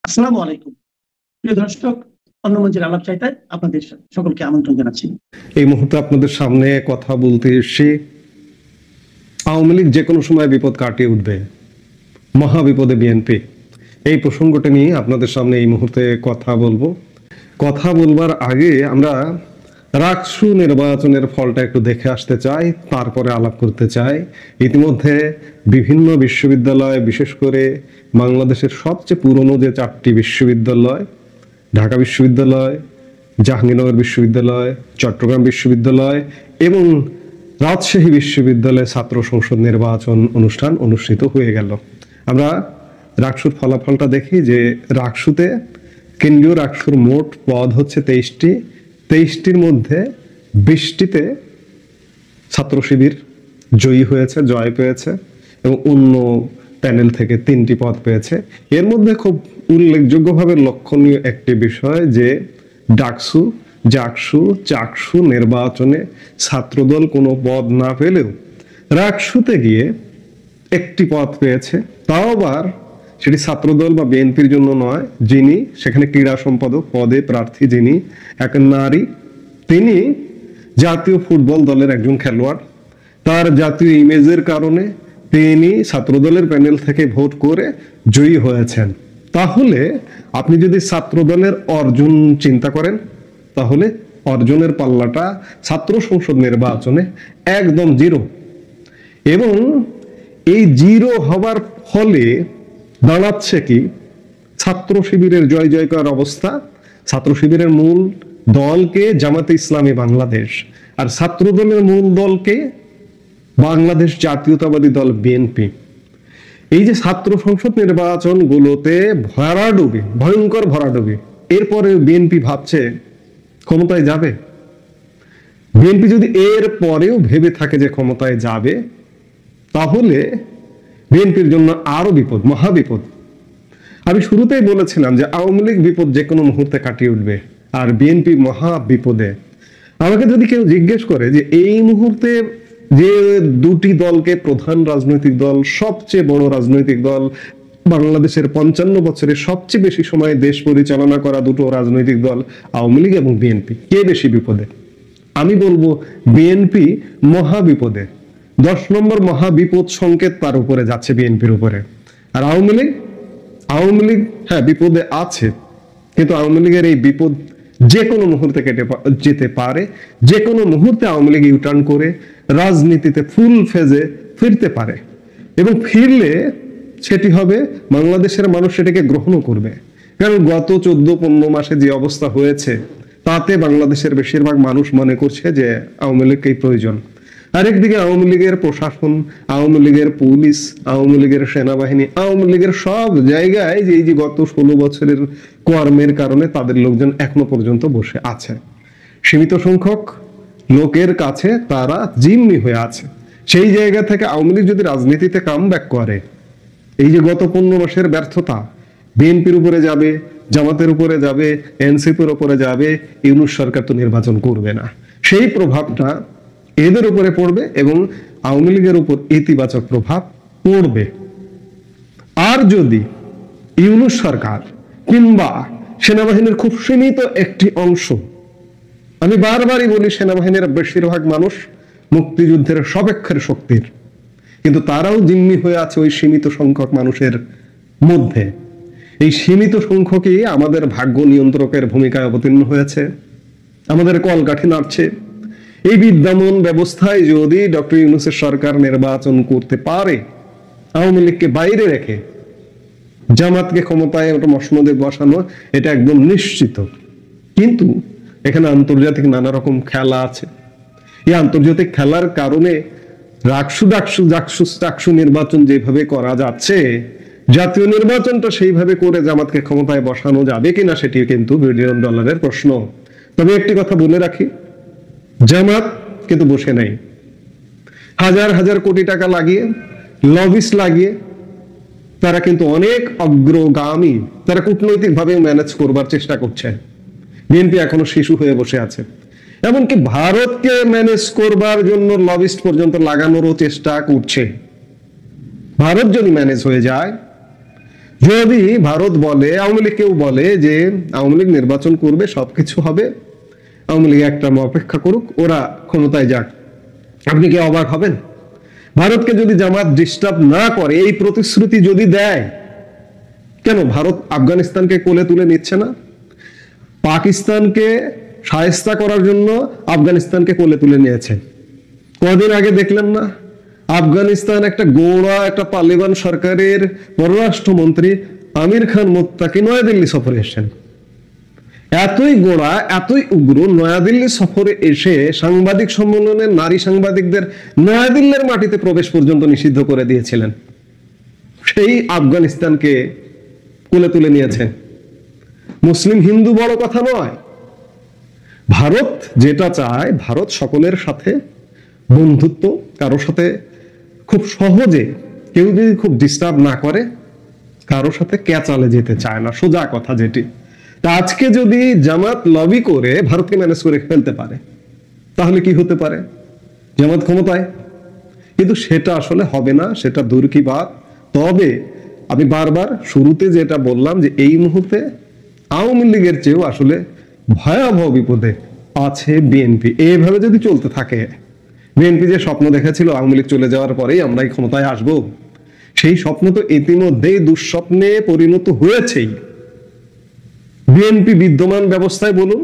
আসসালামু আলাইকুম প্রিয় দর্শক, অন্য মঞ্চের আলাপ চাইতায় আপনাদের সকলকে আমন্ত্রণ জানাচ্ছি। এই মুহূর্তে আপনাদের সামনে কথা বলতে এসে আওয়ামী লীগ যে কোনো সময় বিপদ কাটিয়ে উঠবে, মহা বিপদে বিএনপি, এই প্রসঙ্গটা নিয়ে আপনাদের সামনে এই মুহূর্তে কথা বলবো। কথা বলবার আগে আমরা রাকসু নির্বাচনের ফলটা একটু দেখে আসতে চাই, তারপরে আলাপ করতে চাই। ইতিমধ্যে বিভিন্ন বিশ্ববিদ্যালয়, বিশেষ করে বাংলাদেশের সবচেয়ে পুরনো যে 4টি বিশ্ববিদ্যালয়, ঢাকা বিশ্ববিদ্যালয়, জাহাঙ্গীরনগর বিশ্ববিদ্যালয়, চট্টগ্রাম বিশ্ববিদ্যালয় এবং রাজশাহী বিশ্ববিদ্যালয়ে ছাত্র সংসদ নির্বাচন অনুষ্ঠান অনুষ্ঠিত হয়ে গেল। আমরা রাকসুর ফলাফলটা দেখি যে রাকসুতে কেন্দ্রীয় রাকসুর মোট পদ হচ্ছে 23টি। 23টির মধ্যে 20টিতে ছাত্র শিবির জয়ী হয়েছে, জয় পেয়েছে এবং অন্য প্যানেল থেকে 3টি পদ পেয়েছে। এর মধ্যে খুব উল্লেখযোগ্যভাবে লক্ষণীয় একটি বিষয় যে ডাকসু, জাকসু, চাকসু নির্বাচনে ছাত্রদল কোনো পদ না পেলেও রাকসুতে গিয়ে একটি পদ পেয়েছে, তাও আবার সেটি ছাত্রদল বা বিএনপির জন্য নয়। যিনি সেখানে ক্রীড়া সম্পাদক পদে প্রার্থী, যিনি এক নারী, তিনি জাতীয় ফুটবল দলের একজন খেলোয়াড়। তার জাতীয় ইমেজের কারণে তিনি ছাত্রদলের প্যানেল থেকে ভোট করে জয়ী হয়েছেন। তাহলে আপনি যদি ছাত্রদলের অর্জন চিন্তা করেন, তাহলে অর্জনের পাল্লাটা ছাত্র সংসদ নির্বাচনে একদম জিরো। এবং এই জিরো হবার ফলে দাঁড়াচ্ছে কি, ছাত্র শিবিরের জয় জয়কার অবস্থা। ছাত্র শিবিরের মূল দলকে জামাতে ইসলামী বাংলাদেশ, আর ছাত্র দলের মূল দলকে বাংলাদেশ জাতীয়তাবাদী দল বিএনপি। এই যে ছাত্র সংসদ নির্বাচন গুলোতে ভরাডুবি, ভয়ঙ্কর ভরাডুবি, এরপরে বিএনপি ভাবছে ক্ষমতায় যাবে। বিএনপি যদি এর পরেও ভেবে থাকে যে ক্ষমতায় যাবে, তাহলে বিএনপির জন্য আরো বিপদ, মহা বিপদ। আমি শুরুতেই বলেছিলাম যে আওয়ামী লীগ বিপদ যে কোনো মুহূর্তে কাটিয়ে উঠবে, আর বিএনপি মহা বিপদে। আমাকে যদি কেউ জিজ্ঞেস করে যে এই মুহূর্তে যে দুটি দলকে প্রধান রাজনৈতিক দল, সবচেয়ে বড় রাজনৈতিক দল, বাংলাদেশের 55 বছরে সবচেয়ে বেশি সময় দেশ পরিচালনা করা দুটো রাজনৈতিক দল আওয়ামী লীগ এবং বিএনপি, কে বেশি বিপদে? আমি বলবো বিএনপি মহা বিপদে। 10 নম্বর মহা বিপদ সংকেত তার উপরে যাচ্ছে, বিএনপির উপরে। আর আওয়ামী লীগ হ্যাঁ বিপদে আছে, কিন্তু আওয়ামী লীগের এই বিপদ যে কোনো মুহূর্তে কেটে যেতে পারে। যে কোনো মুহূর্তে আওয়ামী লীগ ইউটার্ন করে রাজনীতিতে ফুল ফেজে ফিরতে পারে, এবং ফিরলে সেটি হবে বাংলাদেশের মানুষ সেটাকে গ্রহণও করবে। কারণ গত 14-15 মাসে যে অবস্থা হয়েছে, তাতে বাংলাদেশের বেশিরভাগ মানুষ মনে করছে যে আওয়ামী লীগকেই প্রয়োজন। আরেকদিকে আওয়ামী লীগের প্রশাসন, আওয়ামী লীগের পুলিশ, আওয়ামী লীগের সেনাবাহিনী, আওয়ামী লীগের সব জায়গায় যে এই যে গত 16 বছরের কর্মের কারণে তাদের লোকজন এখনো পর্যন্ত বসে আছে। সীমিত সংখ্যক লোকের কাছে তারা জিম্মি হয়ে আছে। সেই জায়গা থেকে আওয়ামী লীগ যদি রাজনীতিতে কামব্যাক করে, এই যে গত 15 মাসের ব্যর্থতা বিএনপির উপরে যাবে, জামাতের উপরে যাবে, এনসিপির উপরে যাবে। ইউনূস সরকার তো নির্বাচন করবে না, সেই প্রভাবটা এদের উপরে পড়বে এবং আওয়ামী লীগের উপর ইতিবাচক প্রভাব পড়বে। আর যদি ইউনূস সরকার কিংবা সেনাবাহিনীর খুব সীমিত একটি অংশ, আমি বারবারই বলি সেনাবাহিনীর বেশিরভাগ মানুষ মুক্তিযুদ্ধের সপক্ষের শক্তির, কিন্তু তারাও জিম্মি হয়ে আছে ওই সীমিত সংখ্যক মানুষের মধ্যে। এই সীমিত সংখ্যকই আমাদের ভাগ্য নিয়ন্ত্রকের ভূমিকায় অবতীর্ণ হয়েছে, আমাদের কলকাঠি নাড়ছে। এই বিদ্যমান ব্যবস্থায় যদি ডক্টর ইউনূসের সরকার নির্বাচন করতে পারে, আওয়ামী লীগকে বাইরে রেখে জামাতকে ক্ষমতায় মসনদে বসানো, এটা একদম নিশ্চিত। কিন্তু এখানে আন্তর্জাতিক নানা রকম খেলা আছে। এই আন্তর্জাতিক খেলার কারণে রাকসু নির্বাচন যেভাবে করা যাচ্ছে, জাতীয় নির্বাচনটা সেইভাবে করে জামাতকে ক্ষমতায় বসানো যাবে কিনা সেটি কিন্তু বিলিয়ন ডলারের প্রশ্ন। তবে একটি কথা বলে রাখি, জামাত কিন্তু বসে নাই। হাজার হাজার কোটি টাকা লাগিয়ে, লবিস্ট লাগিয়ে তারা কিন্তু অনেক অগ্রগামী, তারা কূটনৈতিক ভাবে ম্যানেজ করবার চেষ্টা করছে। বিএনপি এখনো শিশু হয়ে বসে আছে। এমনকি ভারতকে ম্যানেজ করবার জন্য লবিস্ট পর্যন্ত লাগানোরও চেষ্টা করছে। ভারত যদি ম্যানেজ হয়ে যায়, যদি ভারত বলে, আওয়ামী লীগ কেউ বলে যে আওয়ামী লীগ নির্বাচন করবে, সবকিছু হবে, আওয়ামী লীগ একটা অপেক্ষা করুক, ওরা ক্ষমতায় যাক, আপনি কি অবাক হবেন? ভারতকে যদি জামাত ডিস্টার্ব না করে, এই প্রতিশ্রুতি যদি দেয়, কেন ভারত আফগানিস্তানকে কোলে তুলে নিচ্ছে না? পাকিস্তানকে শায়েস্তা করার জন্য আফগানিস্তানকে কোলে তুলে নিয়েছে। কদিন আগে দেখলেন না, আফগানিস্তান একটা গোড়া একটা তালেবান সরকারের পররাষ্ট্রমন্ত্রী আমির খান মুত্তাকি নয়াদিল্লি সফরে এসেছেন। এতই গোড়া, এতই উগ্র, নয়াদিল্লি সফরে এসে সাংবাদিক সম্মেলনে নারী সাংবাদিকদের নয়াদিল্লির মাটিতে প্রবেশ পর্যন্ত নিষিদ্ধ করে দিয়েছিলেন। সেই আফগানিস্তানকে কোলে তুলে নিয়েছেন। মুসলিম হিন্দু বড় কথা নয়, ভারত যেটা চায়, ভারত সকলের সাথে বন্ধুত্ব, কারোর সাথে খুব সহজে, কেউ যদি খুব ডিস্টার্ব না করে, কারোর সাথে ক্যাচালে যেতে চায় না, সোজা কথা যেটি। তা আজকে যদি জামাত লবি করে ভারতকে ম্যানেজ করে ফেলতে পারে, তাহলে কি হতে পারে? জামাত ক্ষমতায়। কিন্তু সেটা আসলে হবে না, সেটা দূর কি বাত। তবে আমি বারবার শুরুতে যেটা বললাম যে এই মুহূর্তে আওয়ামী লীগের চেয়েও আসলে ভয়াবহ বিপদে আছে বিএনপি। এইভাবে যদি চলতে থাকে, বিএনপি যে স্বপ্ন দেখেছিল আওয়ামী লীগ চলে যাওয়ার পরেই আমরাই ক্ষমতায় আসব, সেই স্বপ্ন তো ইতিমধ্যেই দুঃস্বপ্নে পরিণত হয়েছেই। বিএনপি বিদ্যমান ব্যবস্থায় বলুন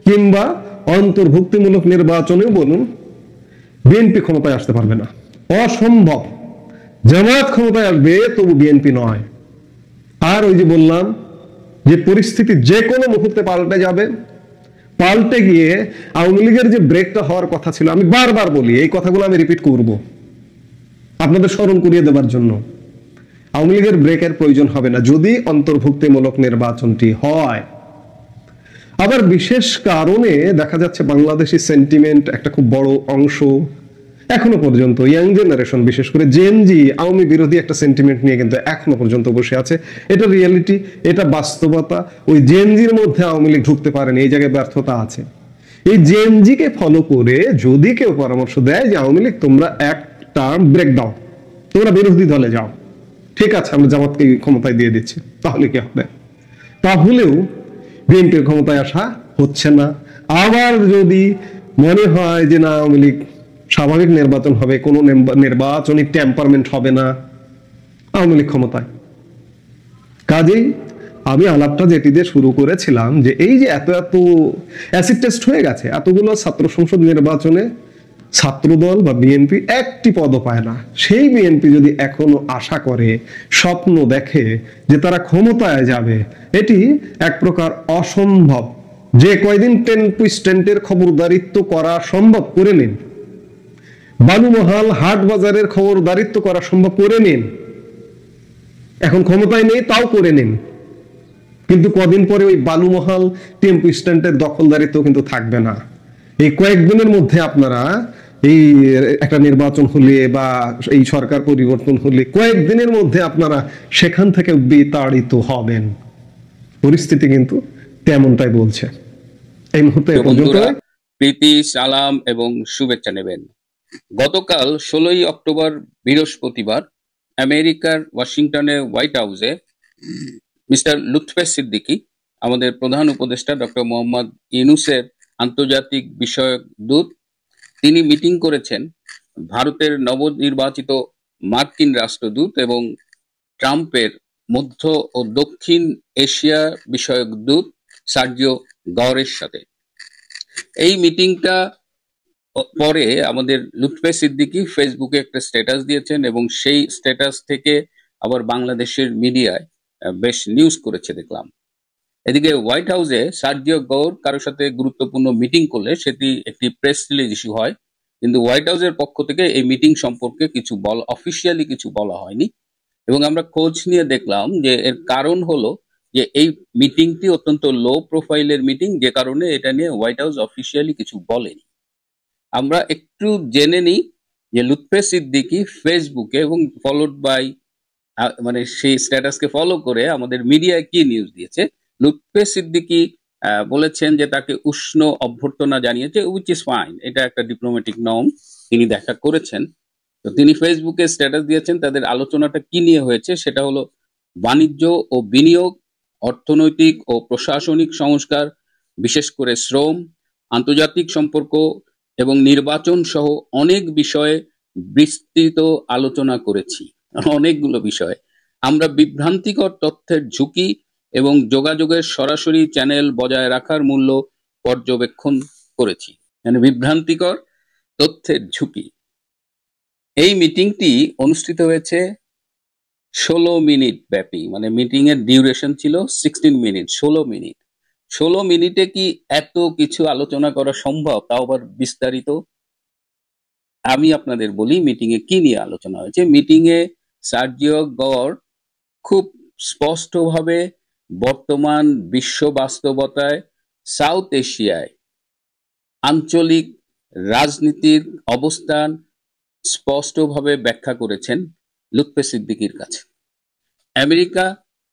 কিংবা অন্তর্ভুক্তিমূলক নির্বাচনেও বলুন, বিএনপি ক্ষমতায় আসতে পারবে না, অসম্ভব। জামায়াত ক্ষমতায় আসবে, তবু বিএনপি নয়। আর ওই যে বললাম যে পরিস্থিতি যে কোনো মুহূর্তে পাল্টে যাবে, পাল্টে গিয়ে আওয়ামী লীগের যে ব্রেকটা হওয়ার কথা ছিল, আমি বারবার বলি, এই কথাগুলো আমি রিপিট করব আপনাদের স্মরণ করিয়ে দেবার জন্য, আওয়ামী লীগের ব্রেকের প্রয়োজন হবে না যদি অন্তর্ভুক্তিমূলক নির্বাচনটি হয়। আবার বিশেষ কারণে দেখা যাচ্ছে বাংলাদেশি সেন্টিমেন্ট একটা খুব বড় অংশ এখনো পর্যন্ত, ইয়াং জেনারেশন বিশেষ করে জেনজি, আওয়ামী বিরোধী একটা সেন্টিমেন্ট নিয়ে কিন্তু এখনো পর্যন্ত বসে আছে। এটা রিয়েলিটি, এটা বাস্তবতা। ওই জেনজির মধ্যে আওয়ামী লীগ ঢুকতে পারেনি, এই জায়গায় ব্যর্থতা আছে। এই জেনজিকে ফলো করে যদি কেউ পরামর্শ দেয় যে আওয়ামী লীগ তোমরা এক টার্ম ব্রেক দাও, তোমরা বিরোধী দলে যাও, ঠিক আছে আমরা জামাতকে ক্ষমতায় দিয়ে দিচ্ছি, তাহলে কি হবে? তাহলেও বিএনপির ক্ষমতায় আসা হচ্ছে না। আবার যদি মনে হয় যে না আওয়ামী লীগ স্বাভাবিক নির্বাচন হবে, কোনো নির্বাচনী টেম্পারমেন্ট হবে না, আওয়ামী লীগ ক্ষমতায়। কাজেই আমি আলাপটা যেটি দিয়ে শুরু করেছিলাম যে এই যে এত এত অ্যাসিড টেস্ট হয়ে গেছে, এতগুলো ছাত্র সংসদ নির্বাচনে ছাত্রদল বা বিএনপি একটি পদও পায় না, সেই বিএনপি যদি এখনো আশা করে, স্বপ্ন দেখে যে তারা ক্ষমতায় যাবে, এটি এক প্রকার অসম্ভব। যে কয়দিন টেন্টের খবরদারিত্ব করা সম্ভব করে নিন, বালুমহাল হাট বাজারের খবরদারিত্ব করা সম্ভব করে নিন, এখন ক্ষমতায় নেই তাও করে নিন, কিন্তু কদিন পরে ওই বালুমহাল টেম্পু স্ট্যান্ডের দখলদারিত্ব কিন্তু থাকবে না। এই কয়েকদিনের মধ্যে আপনারা এই একটা নির্বাচন হলে বা এই সরকার পরিবর্তন হলে কয়েকদিনের মধ্যে আপনারা সেখান থেকে বিতাড়িত হবেন। পরিস্থিতি কিন্তু তেমনটাই বলছে। এই মুহূর্তে প্রীতি, সালাম এবং শুভেচ্ছা নেবেন। গতকাল 16ই অক্টোবর বৃহস্পতিবার আমেরিকার ওয়াশিংটনের হোয়াইট হাউসে মিস্টার লুৎফে সিদ্দিকী, আমাদের প্রধান উপদেষ্টা ডক্টর মোহাম্মদ ইউনূসের আন্তর্জাতিক বিষয়ক দূত, তিনি মিটিং করেছেন ভারতের নবনির্বাচিত মার্কিন রাষ্ট্রদূত এবং ট্রাম্পের মধ্য ও দক্ষিণ এশিয়া বিষয়ক দূত সার্জিও গওরের সাথে। এই মিটিংটা পরে আমাদের লুৎফে সিদ্দিকী ফেসবুকে একটা স্ট্যাটাস দিয়েছেন এবং সেই স্ট্যাটাস থেকে আবার বাংলাদেশের মিডিয়ায় বেশ নিউজ করেছে দেখলাম। এদিকে হোয়াইট হাউসে সার্জিও গওর কারোর সাথে গুরুত্বপূর্ণ মিটিং করলে সেটি একটি প্রেস রিলিজ ইস্যু হয়, কিন্তু হোয়াইট হাউসের পক্ষ থেকে এই মিটিং সম্পর্কে কিছু অফিসিয়ালি কিছু বলা হয়নি। এবং আমরা খোঁজ নিয়ে দেখলাম যে এর কারণ হলো যে এই মিটিংটি অত্যন্ত লো প্রোফাইলের মিটিং, যে কারণে এটা নিয়ে হোয়াইট হাউস অফিসিয়ালি কিছু বলেনি। আমরা একটু জেনে নিই যে লুৎফে সিদ্দিকী ফেসবুকে এবং ফলোড বাই মানে সেই স্ট্যাটাসকে ফলো করে আমাদের মিডিয়ায় কি নিউজ দিয়েছে। লুৎফে সিদ্দিকী বলেছেন যে তাকে উষ্ণ অভ্যর্থনা জানিয়েছে, উইচ ইজ ফাইন, এটা একটা ডিপ্লোম্যাটিক নর্ম, তিনি দেখা করেছেন। তো তিনি ফেসবুকে স্ট্যাটাস দিয়েছেন, তাদের আলোচনাটা কি নিয়ে হয়েছে সেটা হলো বাণিজ্য ও বিনিয়োগ, অর্থনৈতিক ও প্রশাসনিক সংস্কার, বিশেষ করে শ্রম, আন্তর্জাতিক সম্পর্ক এবং নির্বাচন সহ অনেক বিষয়ে বিস্তৃত আলোচনা করেছি। অনেকগুলো বিষয়। আমরা বিভ্রান্তিকর তথ্যের ঝুঁকি এবং যোগাযোগের সরাসরি চ্যানেল বজায় রাখার মূল্য পর্যবেক্ষণ করেছি। মানে বিভ্রান্তিকর তথ্যের ঝুঁকি। এই মিটিংটি অনুষ্ঠিত হয়েছে 16 মিনিট ব্যাপী, মানে মিটিং এর ডিউরেশন ছিল 16 মিনিট, 16 মিনিট। 16 মিনিটে কি এত কিছু আলোচনা করা সম্ভব, তাও আবার বিস্তারিত? আমি আপনাদের বলি মিটিং এ কি নিয়ে আলোচনা হয়েছে। মিটিং এ সার্জিও গড় খুব স্পষ্টভাবে বর্তমান বিশ্ব বাস্তবতায় সাউথ এশিয়ায় আঞ্চলিক রাজনীতির অবস্থান স্পষ্টভাবে ব্যাখ্যা করেছেন লুৎফে সিদ্দিকীর কাছে। আমেরিকা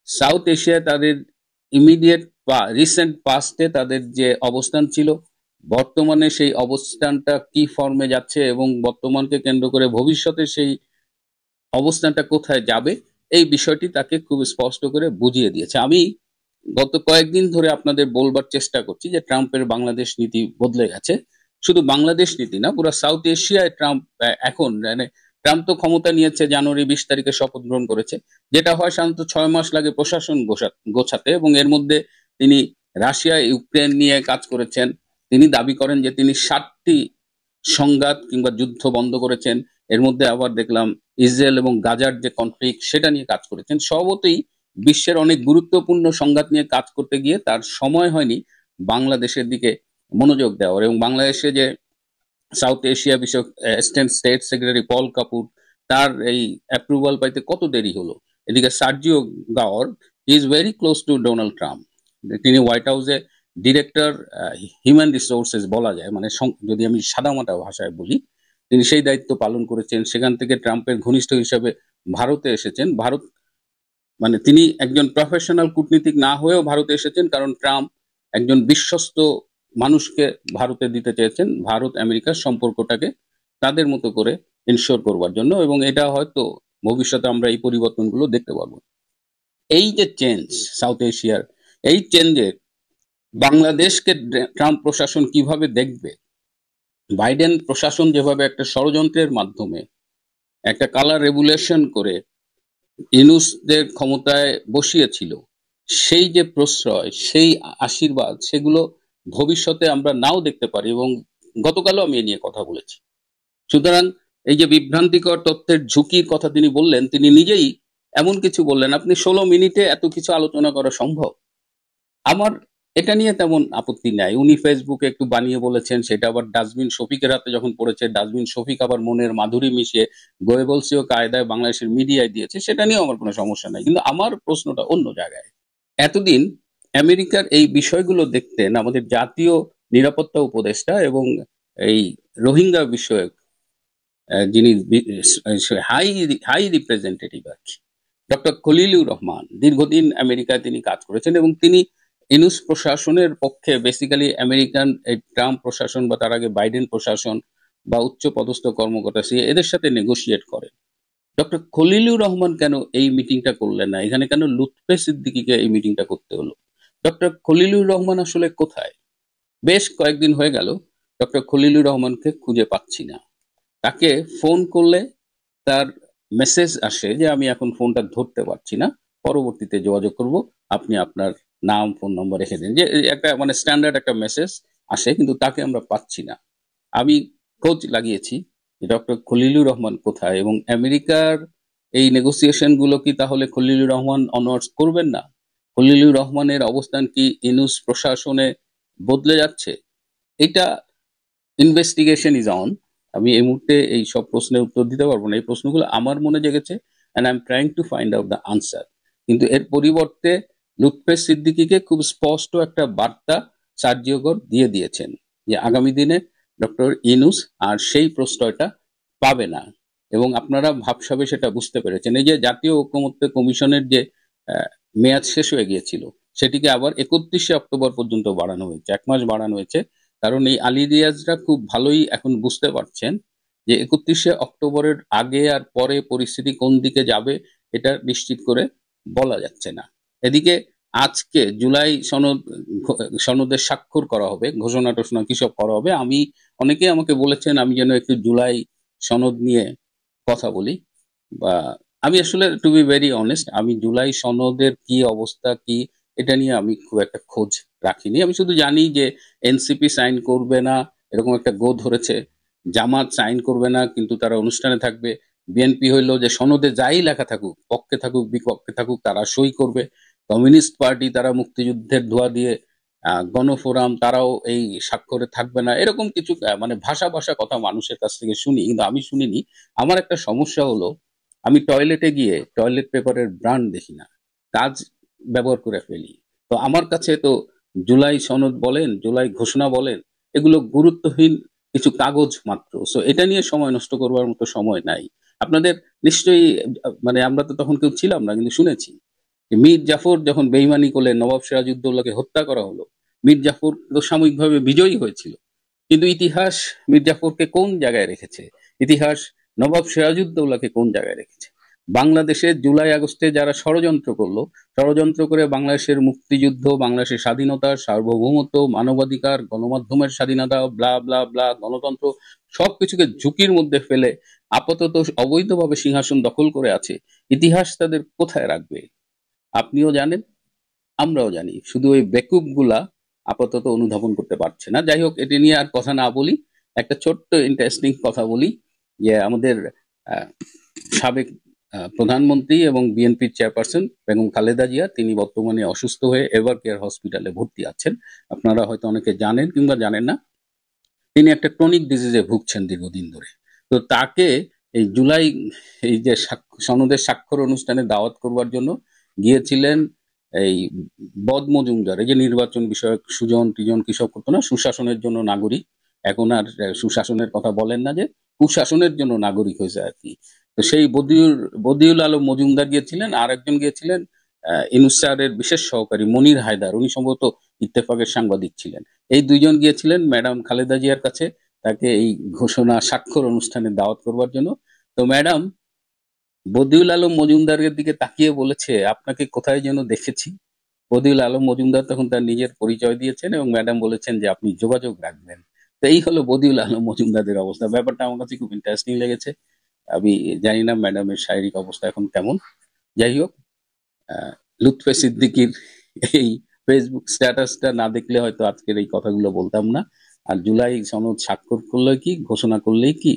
সাউথ এশিয়ায় তাদের ইমিডিয়েট রিসেন্ট পাস্টে তাদের যে অবস্থান ছিল, বর্তমানে সেই অবস্থানটা কি ফর্মে যাচ্ছে এবং বর্তমানকে কেন্দ্র করে ভবিষ্যতে সেই অবস্থানটা কোথায় যাবে, এই বিষয়টি তাকে খুব স্পষ্ট করে বুঝিয়ে দিয়েছে। আমি গত কয়েকদিন ধরে আপনাদের বলবার চেষ্টা করছি যে ট্রাম্পের বাংলাদেশ নীতি বদলে গেছে। শুধু বাংলাদেশ নীতি না, পুরো সাউথ এশিয়ায় ট্রাম্প এখন মানে ট্রাম্প তো ক্ষমতা নিয়েছে জানুয়ারি 20 তারিখে শপথ গ্রহণ করেছে, যেটা হয় সাধারণত 6 মাস লাগে প্রশাসন গোছাতে, এবং এর মধ্যে তিনি রাশিয়া ইউক্রেন নিয়ে কাজ করেছেন। তিনি দাবি করেন যে তিনি 60টি সংঘাত কিংবা যুদ্ধ বন্ধ করেছেন। এর মধ্যে আবার দেখলাম ইসরায়েল এবং গাজার যে কনফ্লিক্ট সেটা নিয়ে কাজ করেছেন। সবতেই বিশ্বের অনেক গুরুত্বপূর্ণ সংঘাত নিয়ে কাজ করতে গিয়ে তার সময় হয়নি বাংলাদেশের দিকে মনোযোগ দেওয়ার। এবং বাংলাদেশে যে সাউথ এশিয়া বিষয়ক স্টেট সেক্রেটারি পল কাপুর, তার এই অ্যাপ্রুভাল পাইতে কত দেরি হলো। এদিকে Sergio Gor is very close to Donald Trump. তিনি হোয়াইট হাউসে ডিরেক্টর হিউম্যান রিসোর্সেস বলা যায়, মানে যদি আমি সাদামাটা ভাষায় বলি, তিনি সেই দায়িত্ব পালন করেছেন। সেখান থেকে ট্রাম্পের ঘনিষ্ঠ হিসাবে ভারতে এসেছেন। ভারত মানে তিনি একজন প্রফেশনাল কূটনীতিক না হয়েও ভারতে এসেছেন, কারণ ট্রাম্প একজন বিশ্বস্ত মানুষকে ভারতে দিতে চেয়েছেন ভারত আমেরিকার সম্পর্কটাকে তাদের মতো করে ইনশিওর করবার জন্য, এবং এটা হয়তো ভবিষ্যতে আমরা এই পরিবর্তনগুলো দেখতে পাবো। এই যে চেঞ্জ সাউথ এশিয়ার, এই চেঞ্জের বাংলাদেশকে ট্রাম্প প্রশাসন কিভাবে দেখবে, বাইডেন প্রশাসন যেভাবে একটা ষড়যন্ত্রের মাধ্যমে একটা কালার রেগুলেশন করে ইউনূসদের ক্ষমতায় বসিয়েছিল, সেই যে প্রশ্রয়, সেই আশীর্বাদ, সেগুলো ভবিষ্যতে আমরা নাও দেখতে পারি, এবং গতকালও আমি এ নিয়ে কথা বলেছি। সুতরাং এই যে বিভ্রান্তিকর তথ্যের ঝুঁকির কথা তিনি বললেন, তিনি নিজেই এমন কিছু বললেন, আপনি 16 মিনিটে এত কিছু আলোচনা করা সম্ভব? আমার এটা নিয়ে তেমন আপত্তি নাই। উনি ফেসবুকে একটু বানিয়ে বলেছেন, সেটা আবার ডাস্টবিন শফিকের হাতে যখন পড়েছে, ডাস্টবিন শফিক আবার মনের মাধুরী মিশিয়ে গোয়েবলসীয় কায়দায় বাংলাদেশের মিডিয়ায় দিয়েছে, সেটা নিয়েও আমার কোনো সমস্যা নাই। কিন্তু আমার প্রশ্নটা অন্য জায়গায়। এতদিন আমেরিকার এই বিষয়গুলো দেখতেন আমাদের জাতীয় নিরাপত্তা উপদেষ্টা এবং এই রোহিঙ্গা বিষয়ক যিনি হাই হাই রিপ্রেজেন্টেটিভ আর কি, ডক্টর খলিলুর রহমান। দীর্ঘদিন আমেরিকায় তিনি কাজ করেছেন এবং তিনি ইউনূস প্রশাসনের পক্ষে বেসিক্যালি আমেরিকান এই ট্রাম্প প্রশাসন বা তার আগে বাইডেন প্রশাসন বা উচ্চ পদস্থ কর্মকর্তা এদের সাথে নেগোশিয়েট করেন। ডক্টর খলিলুর রহমান কেন এই মিটিংটা করলেন না? এখানে কেন লুৎফে সিদ্দিকীকে এই মিটিংটা করতে হলো? ডক্টর খলিলুর রহমান আসলে কোথায়? বেশ কয়েকদিন হয়ে গেল ডক্টর খলিলুর রহমানকে খুঁজে পাচ্ছি না। তাকে ফোন করলে তার মেসেজ আসে যে আমি এখন ফোনটা ধরতে পারছি না, পরবর্তীতে যোগাযোগ করব, আপনি আপনার নাম ফোন নম্বর রেখে দিন। যে একটা মানে স্ট্যান্ডার্ড একটা মেসেজ আসে, কিন্তু তাকে আমরা পাচ্ছি না। আমি খোঁজ লাগিয়েছি ডক্টর খলিলুর রহমান কোথায়, এবং আমেরিকার এই নেগোসিয়েশন গুলো কি তাহলে খলিলুর রহমান অনার্স করবেন না? খলিলুর রহমানের অবস্থান কি ইউনূস প্রশাসনে বদলে যাচ্ছে? এটা ইনভেস্টিগেশন ইজ অন। আমি এই মুহূর্তে এই সব প্রশ্নের উত্তর দিতে পারবো না। এই প্রশ্নগুলো আমার মনে জেগেছে, and I am trying to find out the answer. কিন্তু এর পরিবর্তে লুৎফে সিদ্দিকীকে খুব স্পষ্ট একটা বার্তা সার্জিও গড় দিয়ে দিয়েছেন যে আগামী দিনে ডক্টর ইউনূস আর সেই প্রশ্রয়টা পাবে না, এবং আপনারা ভাবসাবে সেটা বুঝতে পেরেছেন। এই যে জাতীয় ঐকমত্য কমিশনের যে মেয়াদ শেষ হয়ে গিয়েছিল, সেটিকে আবার 31শে অক্টোবর পর্যন্ত বাড়ানো হয়েছে, 1 মাস বাড়ানো হয়েছে। কারণ এই আলী রিয়াজরা খুব ভালোই এখন বুঝতে পারছেন যে 31শে অক্টোবরের আগে আর পরে পরিস্থিতি কোন দিকে যাবে এটা নিশ্চিত করে বলা যাচ্ছে না। এদিকে আজকে জুলাই সনদের স্বাক্ষর করা হবে, ঘোষণা টোষণা কিসব করা হবে। অনেকে আমাকে বলেছেন আমি যেন একটু জুলাই সনদ নিয়ে কথা বলি, বা আমি আসলে টু বি ভেরি অনেস্ট, আমি জুলাই সনদের কি অবস্থা কি এটা নিয়ে আমি খুব একটা খোঁজ রাখিনি। আমি শুধু জানি যে এনসিপি সাইন করবে না এরকম একটা গো ধরেছে, জামাত সাইন করবে না কিন্তু তারা অনুষ্ঠানে থাকবে, বিএনপি হইলো যে সনদে যাই লেখা থাকুক, পক্ষে থাকুক বিপক্ষে থাকুক তারা সই করবে, কমিউনিস্ট পার্টি তারা মুক্তিযুদ্ধের ধোয়া দিয়ে গণফোরাম তারাও এই স্বাক্ষরে থাকবে না, এরকম কিছু মানে ভাষা ভাষা কথা মানুষের কাছ থেকে শুনি, কিন্তু আমি শুনিনি। আমার একটা সমস্যা হলো আমি টয়লেটে গিয়ে টয়লেট পেপারের ব্র্যান্ড দেখি না, কাজ ব্যবহার করে ফেলি। তো আমার কাছে তো জুলাই সনদ বলেন জুলাই ঘোষণা বলেন এগুলো গুরুত্বহীন কিছু কাগজ মাত্র। সো এটা নিয়ে সময় নষ্ট করবার মতো সময় নাই। আপনাদের নিশ্চয়ই মানে আমরা তো তখন কেউ ছিলাম না, কিন্তু শুনেছি যে মীর জাফর যখন বেইমানি করলে নবাব সিরাজউদ্দৌলাকে হত্যা করা হলো, মীর জাফর তো সাময়িকভাবে বিজয়ী হয়েছিল, কিন্তু ইতিহাস মীর জাফরকে কোন জায়গায় রেখেছে, ইতিহাস নবাব সিরাজউদ্দৌলাকে কোন জায়গায় রেখেছে। বাংলাদেশে জুলাই আগস্টে যারা ষড়যন্ত্র করলো, ষড়যন্ত্র করে বাংলাদেশের মুক্তিযুদ্ধ, বাংলাদেশের স্বাধীনতা, সার্বভৌমত্ব, মানবাধিকার, গণমাধ্যমের স্বাধীনতা, ব্লা ব্লা ব্লা, গণতন্ত্র সবকিছুকে ঝুঁকির মধ্যে ফেলে আপাতত অবৈধভাবে সিংহাসন দখল করে আছে, ইতিহাস তাদের কোথায় রাখবে? আপনিও জানেন, আমরাও জানি, শুধু ওই বেকুব গুলা আপাতত অনুধাবন করতে পারছে না। যাই হোক, এটি নিয়ে আর কথা না বলি, একটা ছোট্ট ইন্টারেস্টিং কথা বলি যে আমাদের সাবেক প্রধানমন্ত্রী এবং বিএনপির চেয়ারপারসন বেগম খালেদা জিয়া তিনি বর্তমানে অসুস্থ হয়ে এভার কেয়ার হসপিটালে ভর্তি আছেন। আপনারা হয়তো অনেকে জানেন কিংবা জানেন না, তিনি একটা ক্রনিক ডিজিজে ভুগছেন দীর্ঘদিন ধরে। তো তাকে এই জুলাই এই যে সনদের স্বাক্ষর অনুষ্ঠানে দাওয়াত করবার জন্য গিয়েছিলেন এই বদ মজুমদার, এই যে নির্বাচন বিষয়ক সুজন টিজন কিসব করতো না, সুশাসনের জন্য নাগরিক, এখন আর সুশাসনের কথা বলেন না, যে কুশাসনের জন্য নাগরিক হয়েছে আর কি। তো সেই বদিউল আলম মজুমদার গিয়েছিলেন, আর একজন গিয়েছিলেন ইনুস স্যারের বিশেষ সহকারী মনির হায়দার, উনি সম্ভবত ইত্তেফাকের সাংবাদিক ছিলেন। এই দুইজন গিয়েছিলেন ম্যাডাম খালেদা জিয়ার কাছে তাকে এই ঘোষণা স্বাক্ষর অনুষ্ঠানে দাওয়াত করবার জন্য। তো ম্যাডাম বদিউল আলম মজুমদারের দিকে তাকিয়ে বলেছে আপনাকে কোথায় যেন দেখেছি। বদিউল আলম মজুমদার তখন তার নিজের পরিচয় দিয়েছেন এবং ম্যাডাম বলেছেন যে আপনি যোগাযোগ রাখবেন। তো এই হলো বদিউল আলম মজুমদারের অবস্থা। ব্যাপারটা আমার কাছে খুব ইন্টারেস্টিং লেগেছে। আমি জানি না ম্যাডামের শারীরিক অবস্থা এখন কেমন। যাই হোক, লুৎফে সিদ্দিকীর এই ফেসবুক স্ট্যাটাসটা না দেখলে হয়তো আজকের এই কথাগুলো বলতাম না। আর জুলাই সনদ স্বাক্ষর করলে কি, ঘোষণা করলেই কি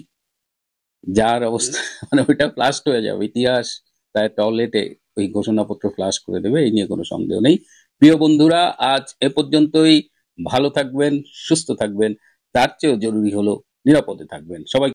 যার অবস্থা মানে ওইটা ফ্লাস্ট হয়ে যাবে, ইতিহাস তাই টয়লেটে ওই ঘোষণাপত্র ফ্লাশ করে দেবে, এই নিয়ে কোনো সন্দেহ নেই। প্রিয় বন্ধুরা, আজ এ পর্যন্তই। ভালো থাকবেন, সুস্থ থাকবেন, তার চেয়েও জরুরি হলো নিরাপদে থাকবেন। সবাই